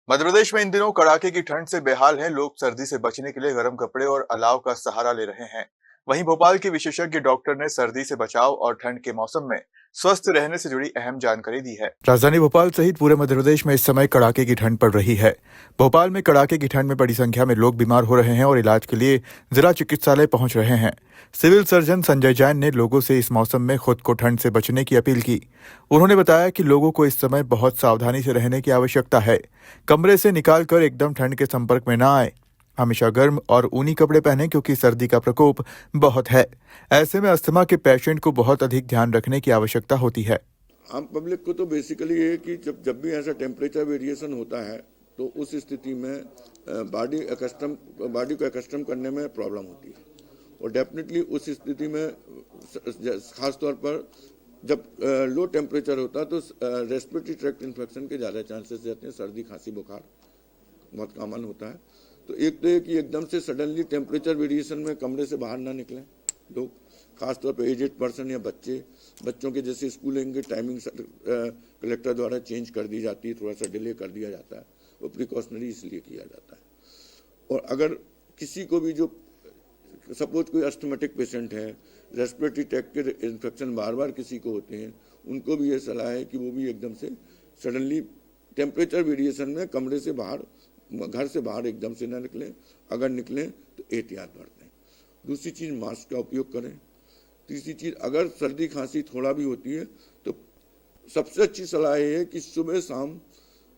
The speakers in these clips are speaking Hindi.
मध्य प्रदेश में इन दिनों कड़ाके की ठंड से बेहाल हैं लोग। सर्दी से बचने के लिए गर्म कपड़े और अलाव का सहारा ले रहे हैं। वहीं भोपाल के विशेषज्ञ डॉक्टर ने सर्दी से बचाव और ठंड के मौसम में स्वस्थ रहने से जुड़ी अहम जानकारी दी है। राजधानी भोपाल सहित पूरे मध्य प्रदेश में इस समय कड़ाके की ठंड पड़ रही है। भोपाल में कड़ाके की ठंड में बड़ी संख्या में लोग बीमार हो रहे हैं और इलाज के लिए जिला चिकित्सालय पहुंच रहे हैं। सिविल सर्जन संजय जैन ने लोगों से इस मौसम में खुद को ठंड से बचने की अपील की। उन्होंने बताया कि लोगों को इस समय बहुत सावधानी से रहने की आवश्यकता है। कमरे से निकालकर एकदम ठंड के संपर्क में न आए। हमेशा गर्म और ऊनी कपड़े पहनें क्योंकि सर्दी का प्रकोप बहुत है। ऐसे में अस्थमा के पेशेंट को बहुत अधिक ध्यान रखने की आवश्यकता होती है। आम पब्लिक को तो बेसिकली ये है कि जब भी ऐसा टेम्परेचर वेरिएशन होता है तो उस स्थिति में बॉडी को एकस्टम करने में प्रॉब्लम होती है और डेफिनेटली उस स्थिति में खास तौर पर जब लो टेम्परेचर होता है तो रेस्पिरेटरी ट्रैक्ट इन्फेक्शन के ज़्यादा चांसेस रहते हैं। सर्दी खांसी बुखार बहुत कॉमन होता है। तो एक तो ये कि एकदम से सडनली टेम्परेचर वेरिएशन में कमरे से बाहर ना निकलें लोग, खासतौर पर एजेड पर्सन या बच्चों के जैसे स्कूलिंग की टाइमिंग कलेक्टर द्वारा चेंज कर दी जाती है, थोड़ा सा डिले कर दिया जाता है, वो प्रिकॉशनरी इसलिए किया जाता है। और अगर किसी को भी जो सपोज कोई अस्थमेटिक पेशेंट है, रेस्पिरेटरी ट्रैक्ट के इन्फेक्शन बार बार किसी को होते हैं, उनको भी ये सलाह है कि वो भी एकदम से सडनली टेम्परेचर वेरिएशन में कमरे से बाहर, घर से बाहर एकदम से ना निकलें। अगर निकलें तो एहतियात बरतें। दूसरी चीज़, मास्क का उपयोग करें। तीसरी चीज़, अगर सर्दी खांसी थोड़ा भी होती है तो सबसे अच्छी सलाह ये है कि सुबह शाम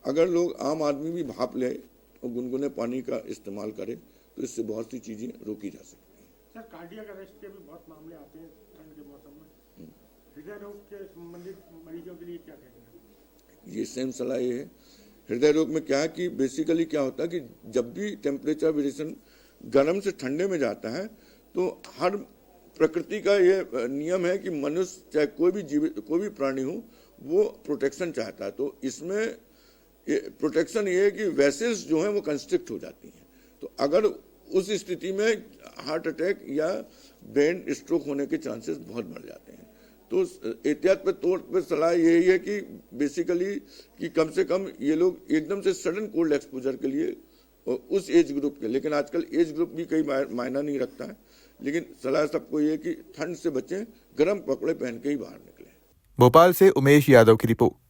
अगर लोग आम आदमी भी भाप ले और गुनगुने पानी का इस्तेमाल करें तो इससे बहुत सी चीज़ें रोकी जा सकती हैं। सर, कार्डियक अरेस्ट के भी बहुत मामले आते हैं ठंड के मौसम में। हृदय रोग के संबंधित मरीजों के लिए क्या कहेंगे? ये सेम सलाह ये है। हृदय रोग में क्या है कि बेसिकली क्या होता है कि जब भी टेम्परेचर वेरिएशन गर्म से ठंडे में जाता है तो हर प्रकृति का ये नियम है कि मनुष्य चाहे कोई भी प्राणी हो वो प्रोटेक्शन चाहता है। तो इसमें प्रोटेक्शन ये है कि वेसल्स जो हैं वो कंस्ट्रिक्ट हो जाती हैं। तो अगर उस स्थिति में हार्ट अटैक या ब्रेन स्ट्रोक होने के चांसेस बहुत बढ़ जाते हैं। तो एहतियात पे तौर पर सलाह यही है कि बेसिकली कि कम से कम ये लोग एकदम से सडन कोल्ड एक्सपोजर के लिए उस एज ग्रुप के, लेकिन आजकल एज ग्रुप भी कई मायना नहीं रखता है, लेकिन सलाह सबको ये कि ठंड से बचें, गर्म कपड़े पहन के ही बाहर निकलें। भोपाल से उमेश यादव की रिपोर्ट।